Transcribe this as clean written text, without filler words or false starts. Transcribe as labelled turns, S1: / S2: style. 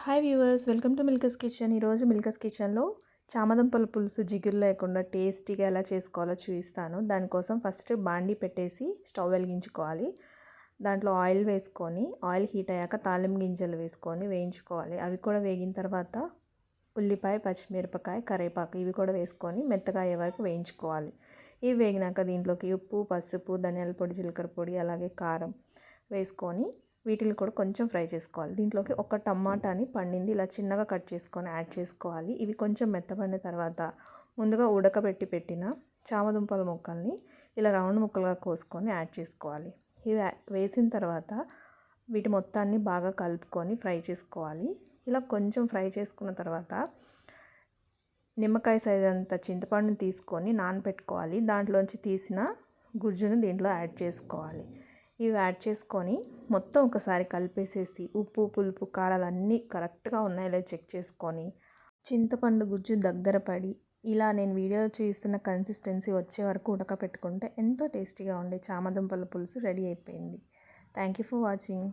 S1: Hi viewers, welcome to Milka's Kitchen. ఈరోజు మిల్కస్ కిచెన్లో చామదుంపల పులుసు జిగురు లేకుండా టేస్టీగా ఎలా చేసుకోవాలో చూపిస్తాను. దానికోసం ఫస్ట్ బాండీ పెట్టేసి స్టవ్ వెలిగించుకోవాలి. దాంట్లో ఆయిల్ వేసుకొని ఆయిల్ హీట్ అయ్యాక తాలింపు గింజలు వేసుకొని వేయించుకోవాలి. అవి కూడా వేగిన తర్వాత ఉల్లిపాయ, పచ్చిమిరపకాయ, కరివేపాకు ఇవి కూడా వేసుకొని మెత్తగా అయ్యే వరకు వేయించుకోవాలి. ఇవి వేగినాక దీంట్లోకి ఉప్పు, పసుపు, ధనియాల పొడి, జీలకర్ర పొడి, అలాగే కారం వేసుకొని వీటిని కూడా కొంచెం ఫ్రై చేసుకోవాలి. దీంట్లోకి ఒక టమాటాని పండింది ఇలా చిన్నగా కట్ చేసుకొని యాడ్ చేసుకోవాలి. ఇవి కొంచెం మెత్తబడిన తర్వాత ముందుగా ఉడకబెట్టి పెట్టిన చామదుంపల ముక్కల్ని ఇలా రౌండ్ ముక్కలుగా కోసుకొని యాడ్ చేసుకోవాలి. ఇవి వేసిన తర్వాత వీటి మొత్తాన్ని బాగా కలుపుకొని ఫ్రై చేసుకోవాలి. ఇలా కొంచెం ఫ్రై చేసుకున్న తర్వాత నిమ్మకాయ సైజ్ అంత చింతపండుని తీసుకొని నానబెట్టుకోవాలి. దాంట్లోంచి తీసిన గుజ్జును దీంట్లో యాడ్ చేసుకోవాలి. ఇవి యాడ్ చేసుకొని మొత్తం ఒకసారి కలిపేసేసి ఉప్పు, పులుపు, కారాలు అన్నీ కరెక్ట్గా ఉన్నాయో చెక్ చేసుకొని చింతపండు గుజ్జు దగ్గర పడి ఇలా నేను వీడియోలో చూపిస్తున్న కన్సిస్టెన్సీ వచ్చే వరకు ఉడకపెట్టుకుంటే ఎంతో టేస్టీగా ఉండే చామదుంపల పులుసు రెడీ అయిపోయింది. Thank you for watching.